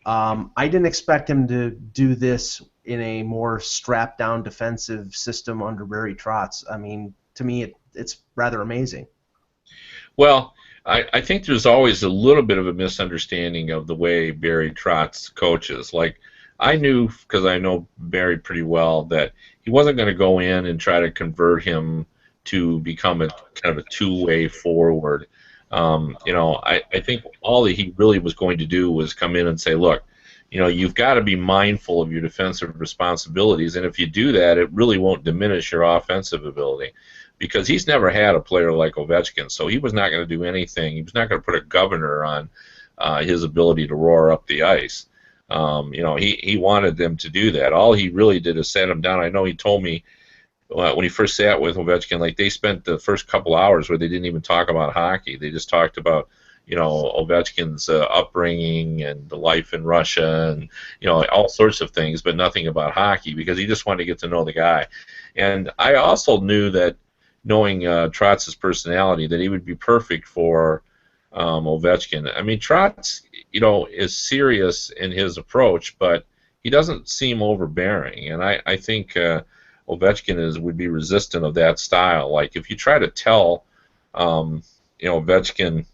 I didn't expect him to do this in a more strapped-down defensive system under Barry Trotz. I mean, to me, it's rather amazing. Well, I think there's always a little bit of a misunderstanding of the way Barry Trotz coaches. Like, I knew, because I know Barry pretty well, that he wasn't going to go in and try to convert him to become a kind of a two-way forward. I think all that he really was going to do was come in and say, look, you've got to be mindful of your defensive responsibilities, and if you do that, it really won't diminish your offensive ability, because he's never had a player like Ovechkin, so he was not going to do anything. He was not going to put a governor on his ability to roar up the ice. He wanted them to do that. All he really did is sat him down. I know he told me when he first sat with Ovechkin, like, they spent the first couple hours where they didn't even talk about hockey. They just talked about Ovechkin's upbringing and the life in Russia and, all sorts of things, but nothing about hockey, because he just wanted to get to know the guy. And I also knew that, knowing Trotz's personality, that he would be perfect for Ovechkin. I mean, Trotz, is serious in his approach, but he doesn't seem overbearing. And I think Ovechkin would be resistant of that style. Like, if you try to tell, Ovechkin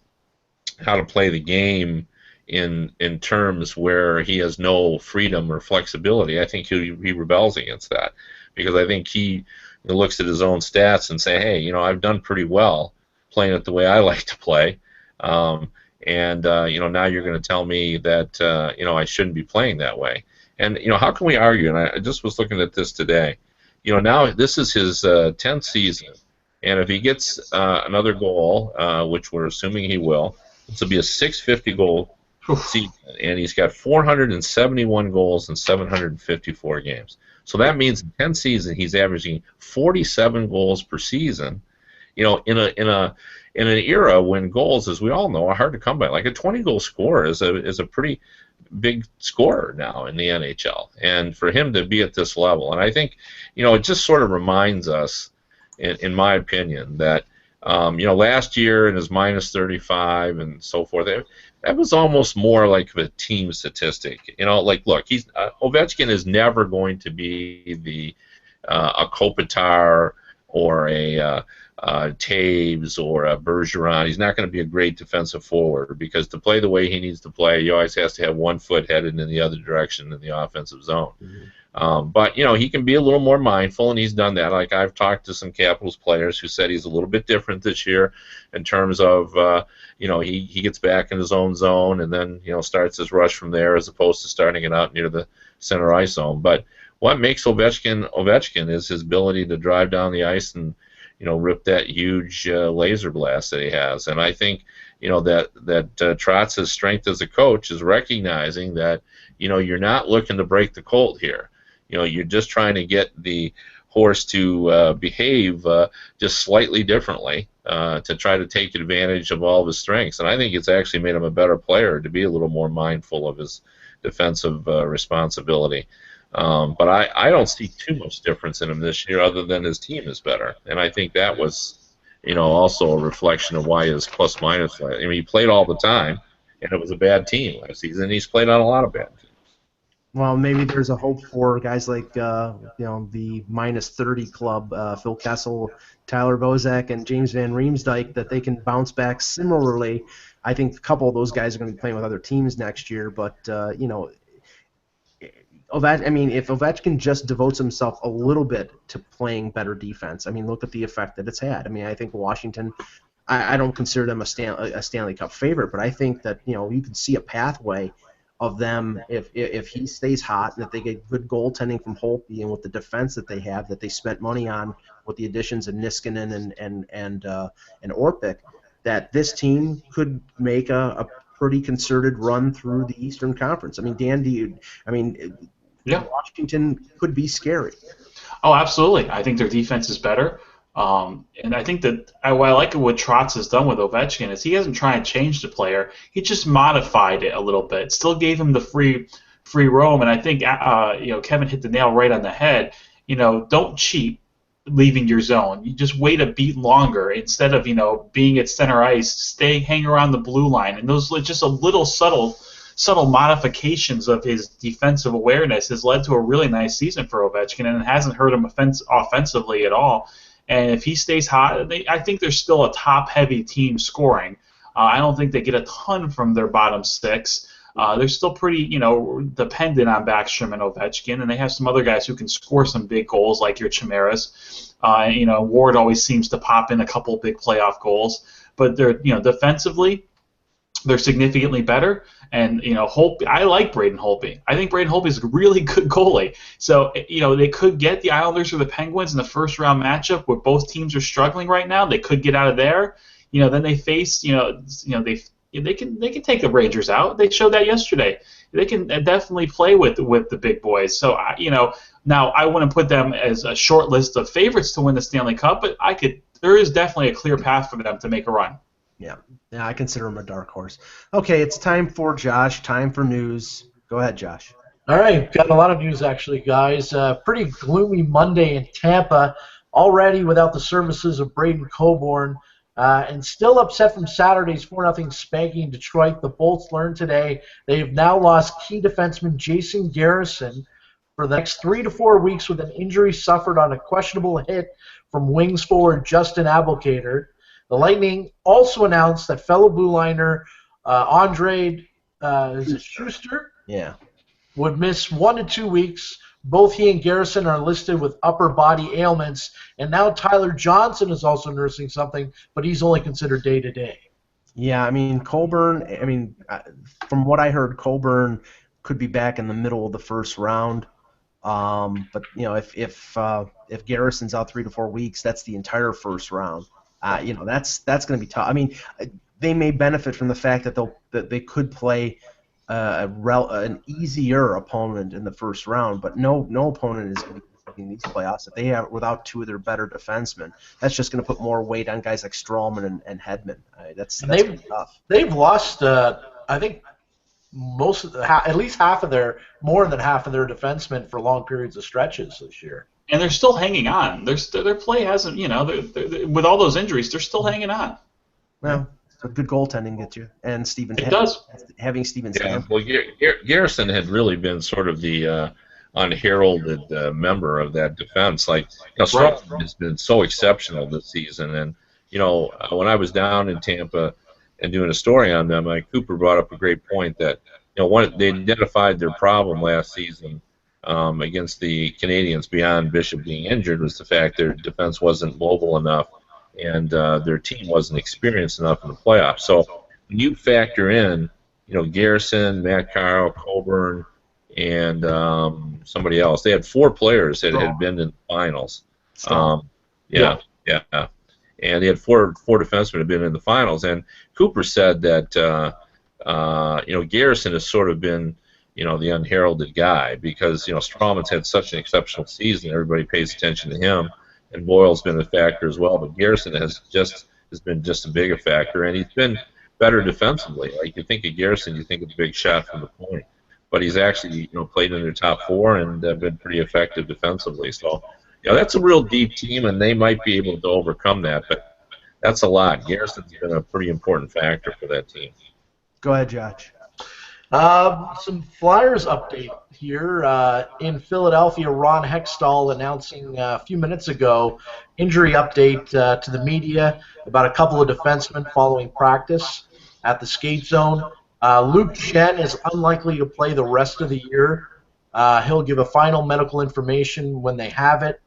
how to play the game in terms where he has no freedom or flexibility, I think he rebels against that, because I think he looks at his own stats and say, hey, I've done pretty well playing it the way I like to play, and now you're going to tell me that I shouldn't be playing that way. And how can we argue? And I just was looking at this today. Now this is his 10th season, and if he gets another goal, which we're assuming he will, this will be a 650 goal season, and he's got 471 goals in 754 games. So that means in 10 seasons he's averaging 47 goals per season. In an era when goals, as we all know, are hard to come by. Like, a 20-goal scorer is a pretty big scorer now in the NHL, and for him to be at this level, and I think it just sort of reminds us, in my opinion, that last year in his minus 35 and so forth, that was almost more like a team statistic. Like, look, Ovechkin is never going to be a Kopitar or a Taves or a Bergeron. He's not going to be a great defensive forward, because to play the way he needs to play, he always has to have one foot headed in the other direction in the offensive zone. Mm-hmm. But he can be a little more mindful, and he's done that. Like, I've talked to some Capitals players who said he's a little bit different this year in terms of he gets back in his own zone and then starts his rush from there, as opposed to starting it out near the center ice zone. But what makes Ovechkin is his ability to drive down the ice and rip that huge laser blast that he has. And I think that Trotz's strength as a coach is recognizing that you're not looking to break the colt here. You're just trying to get the horse to behave just slightly differently to try to take advantage of all of his strengths. And I think it's actually made him a better player to be a little more mindful of his defensive responsibility. But I don't see too much difference in him this year, other than his team is better. And I think that was, also a reflection of why his plus-minus. I mean, he played all the time, and it was a bad team last season. He's played on a lot of bad teams. Well, maybe there's a hope for guys like the minus 30 club, Phil Kessel, Tyler Bozak, and James Van Riemsdyk, that they can bounce back similarly. I think a couple of those guys are going to be playing with other teams next year, but if Ovechkin just devotes himself a little bit to playing better defense, look at the effect that it's had. I think Washington, I don't consider them a Stanley Cup favorite, but I think that you can see a pathway of them if he stays hot, and if they get good goaltending from Holtby, and with the defense that they have, that they spent money on with the additions of Niskanen and Orpik, that this team could make a pretty concerted run through the Eastern Conference. Dan, yeah, Washington could be scary. Oh, absolutely. I think their defense is better. And I think that what I like what Trotz has done with Ovechkin is he hasn't tried to change the player. He just modified it a little bit. Still gave him the free roam. And I think Kevin hit the nail right on the head. Don't cheat leaving your zone. You just wait a beat longer instead of being at center ice. Hang around the blue line. And those just a little subtle modifications of his defensive awareness has led to a really nice season for Ovechkin, and it hasn't hurt him offensively at all. And if he stays hot, I think they're still a top-heavy team scoring. I don't think they get a ton from their bottom six. They're still pretty, dependent on Backstrom and Ovechkin, and they have some other guys who can score some big goals, like your Chimeras. Ward always seems to pop in a couple big playoff goals. But they're, defensively, they're significantly better. And I like Braden Holtby. I think Braden Holtby is a really good goalie. So they could get the Islanders or the Penguins in the first round matchup where both teams are struggling right now. They could get out of there. Then they face they can take the Rangers out. They showed that yesterday. They can definitely play with the big boys. So now I wouldn't put them as a short list of favorites to win the Stanley Cup, but there is definitely a clear path for them to make a run. Yeah, I consider him a dark horse. Okay, it's time for Josh. Time for news. Go ahead, Josh. All right, got a lot of news actually, guys. Pretty gloomy Monday in Tampa, already without the services of Braden Coburn, and still upset from Saturday's 4-0 spanking in Detroit. The Bolts learned today they have now lost key defenseman Jason Garrison for the next 3 to 4 weeks with an injury suffered on a questionable hit from Wings forward Justin Abelkader. The Lightning also announced that fellow blue liner Andre Schuster would miss 1 to 2 weeks. Both he and Garrison are listed with upper body ailments, and now Tyler Johnson is also nursing something, but he's only considered day-to-day. Yeah, Coburn, from what I heard, Coburn could be back in the middle of the first round. But if Garrison's out 3 to 4 weeks, that's the entire first round. That's going to be tough. They may benefit from the fact that they could play an easier opponent in the first round, but no opponent is going to be in these playoffs if they have without 2 of their better defensemen. That's just going to put more weight on guys like Stralman and Hedman. That's tough. They've lost, I think, at least more than half of their defensemen for long periods of stretches this year. And they're still hanging on. Their play hasn't, with all those injuries, they're still hanging on. Well, so good goaltending gets you, and Stevens. It does. Having Stevens. Yeah. Well, Garrison had really been sort of the unheralded member of that defense. Stralman has been so exceptional this season, and when I was down in Tampa and doing a story on them, Cooper brought up a great point that they identified their problem last season. Against the Canadians, beyond Bishop being injured, was the fact their defense wasn't mobile enough and their team wasn't experienced enough in the playoffs. So when you factor in, Garrison, Matt Carl, Coburn, and somebody else, they had 4 players that had been in the finals. And they had four defensemen that had been in the finals. And Cooper said that Garrison has sort of been the unheralded guy because, Stralman's had such an exceptional season. Everybody pays attention to him, and Boyle's been a factor as well. But Garrison has been just as big a factor, and he's been better defensively. Like, you think of Garrison, you think of the big shot from the point. But he's actually, played in their top 4 and been pretty effective defensively. So, that's a real deep team, and they might be able to overcome that. But that's a lot. Garrison's been a pretty important factor for that team. Go ahead, Josh. Some Flyers update here. In Philadelphia, Ron Hextall announcing a few minutes ago injury update to the media about a couple of defensemen following practice at the skate zone. Luke Schenn is unlikely to play the rest of the year. He'll give a final medical information when they have it.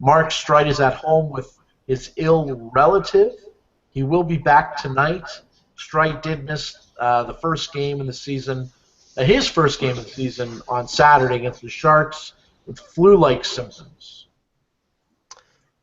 Mark Streit is at home with his ill relative. He will be back tonight. Streit did miss the first game of the season, his first game of the season on Saturday against the Sharks with flu-like symptoms.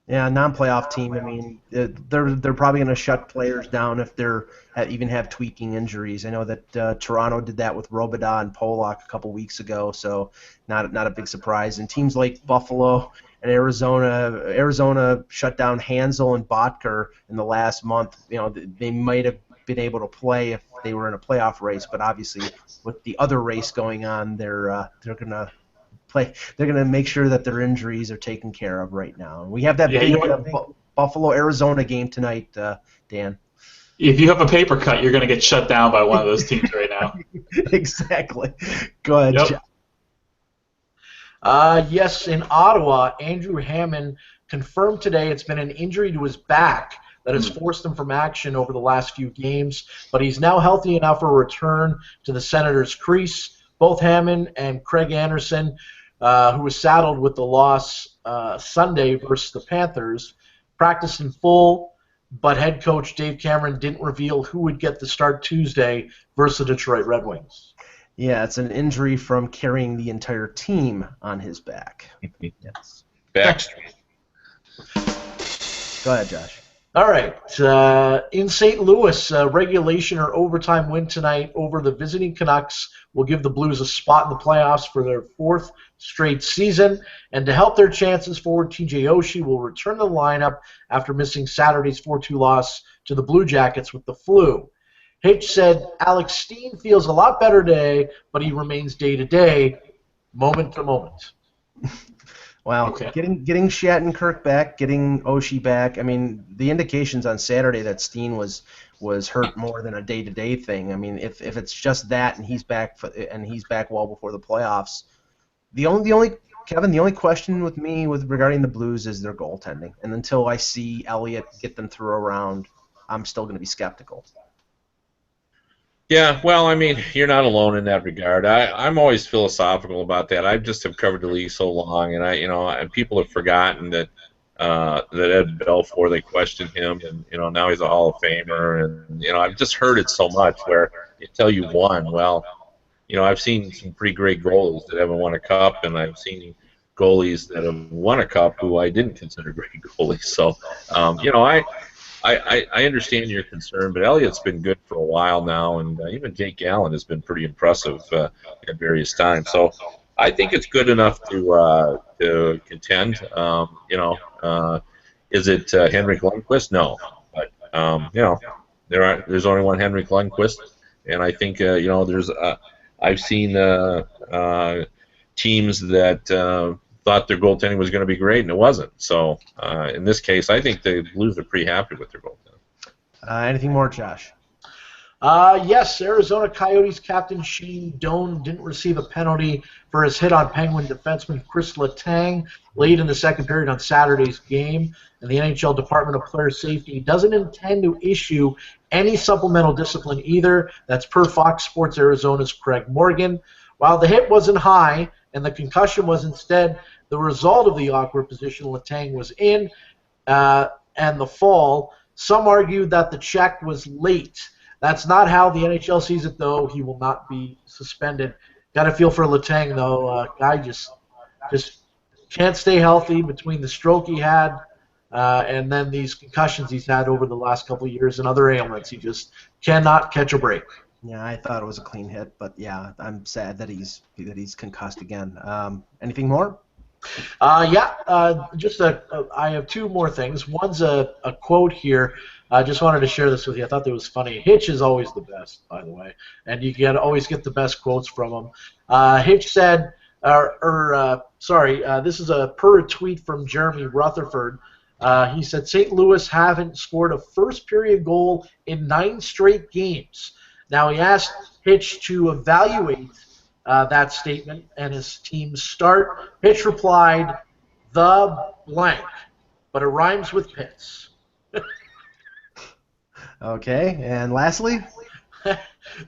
Yeah, non-playoff team. They're probably going to shut players down if they're even have tweaking injuries. I know that Toronto did that with Robidas and Polak a couple weeks ago, so not a big surprise. And teams like Buffalo and Arizona shut down Hansel and Botker in the last month. They might have been able to play if they were in a playoff race, but obviously with the other race going on, they're going to play. They're going to make sure that their injuries are taken care of right now. And we have that big Buffalo-Arizona game tonight, Dan. If you have a paper cut, you're going to get shut down by one of those teams right now. Exactly. Go ahead, Yep. Jeff. Yes, in Ottawa, Andrew Hammond confirmed today it's been an injury to his back that has forced him from action over the last few games, but he's now healthy enough for a return to the Senators' crease. Both Hammond and Craig Anderson, who was saddled with the loss Sunday versus the Panthers, practiced in full but head coach Dave Cameron didn't reveal who would get the start Tuesday versus the Detroit Red Wings. Yeah, it's an injury from carrying the entire team on his back. Yes. Backstreet. Go ahead, Josh. All right. In St. Louis, regulation or overtime win tonight over the visiting Canucks will give the Blues a spot in the playoffs for their 4th straight season. And to help their chances, forward TJ Oshie will return to the lineup after missing Saturday's 4-2 loss to the Blue Jackets with the flu. Hitch said Alex Steen feels a lot better today, but he remains day-to-day, moment to moment. Well, Okay. getting Shattenkirk back, getting Oshie back. I mean, the indications on Saturday that Steen was hurt more than a day-to-day thing. I mean, if it's just that and he's back well before the playoffs, the only question with me regarding the Blues is their goaltending. And until I see Elliott get them through a round, I'm still going to be skeptical. Yeah, well, I mean, you're not alone in that regard. I'm always philosophical about that. I just have covered the league so long, and and people have forgotten that Ed Belfour, they questioned him, and now he's a Hall of Famer, and I've just heard it so much where they tell you won. Well, I've seen some pretty great goalies that haven't won a cup, and I've seen goalies that have won a cup who I didn't consider great goalies. So, I understand your concern, but Elliott's been good for a while now, and even Jake Allen has been pretty impressive at various times. So I think it's good enough to contend. Is it Henrik Lundqvist? No, but there's only one Henrik Lundqvist, and I think I've seen teams that thought their goaltending was going to be great, and it wasn't. So in this case, I think the Blues are pretty happy with their goaltending. Anything more, Josh? Yes, Arizona Coyotes captain Shane Doan didn't receive a penalty for his hit on Penguin defenseman Chris Letang late in the second period on Saturday's game, and the NHL Department of Player Safety doesn't intend to issue any supplemental discipline either. That's per Fox Sports Arizona's Craig Morgan. While the hit wasn't high and the concussion was instead the result of the awkward position Letang was in and the fall, some argued that the check was late. That's not how the NHL sees it, though. He will not be suspended. Got a feel for Letang, though. Guy just can't stay healthy between the stroke he had and then these concussions he's had over the last couple of years and other ailments. He just cannot catch a break. Yeah, I thought it was a clean hit, but yeah, I'm sad that he's concussed again. Anything more? I have two more things. One's a quote here. I just wanted to share this with you. I thought that was funny. Hitch is always the best, by the way, and you always get the best quotes from him. Hitch said, this is per tweet from Jeremy Rutherford. He said, St. Louis haven't scored a first-period goal in 9 straight games. Now, he asked Hitch to evaluate that statement and his team's start. Hitch replied, the blank, but it rhymes with Pitts. Okay, and lastly?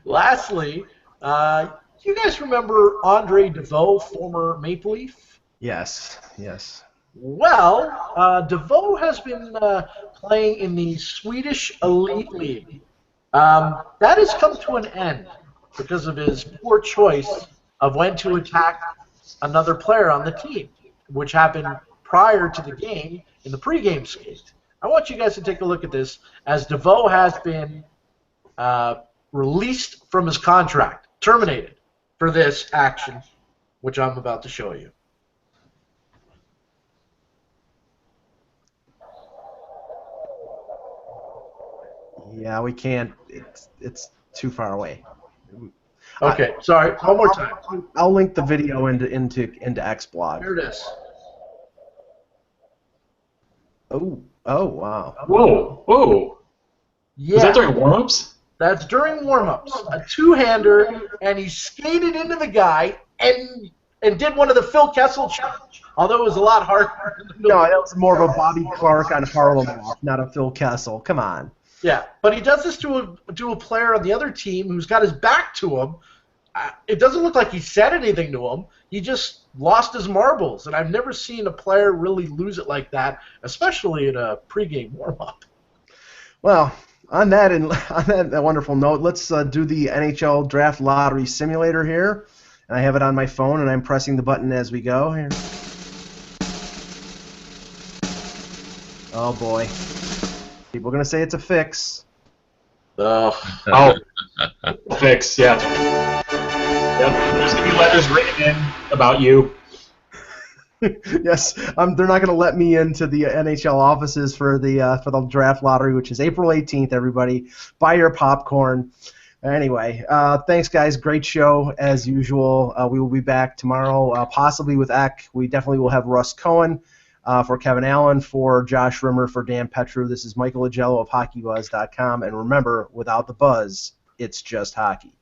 Lastly, you guys remember Andre DeVoe, former Maple Leaf? Yes. Well, DeVoe has been playing in the Swedish Elite League. That has come to an end because of his poor choice of when to attack another player on the team, which happened prior to the game in the pregame skate. I want you guys to take a look at this as DeVoe has been released from his contract, terminated for this action, which I'm about to show you. Yeah, we can't. It's too far away. Okay, sorry. One more time. I'll link the video into XBlog. Here it is. Oh, wow. Whoa. Yeah. Was that during warm-ups? That's during warm-ups. A two-hander, and he skated into the guy and did one of the Phil Kessel challenge, although it was a lot harder. No, that was more of a Bobby Clark on Harlem, not a Phil Kessel. Come on. Yeah, but he does this to a player on the other team who's got his back to him. It doesn't look like he said anything to him. He just lost his marbles, and I've never seen a player really lose it like that, especially in a pregame warm-up. Well, on that wonderful note, let's do the NHL Draft Lottery Simulator here. And I have it on my phone, and I'm pressing the button as we go here. Oh boy, people are gonna say it's a fix. Oh, fix, yeah. Yep. There's gonna be letters written in about you. Yes, they're not going to let me into the NHL offices for the draft lottery, which is April 18th. Everybody, buy your popcorn. Anyway, thanks, guys. Great show as usual. We will be back tomorrow, possibly with Eck. We definitely will have Russ Cohen for Kevin Allen, for Josh Rimmer, for Dan Petru. This is Michael Agello of HockeyBuzz.com, and remember, without the buzz, it's just hockey.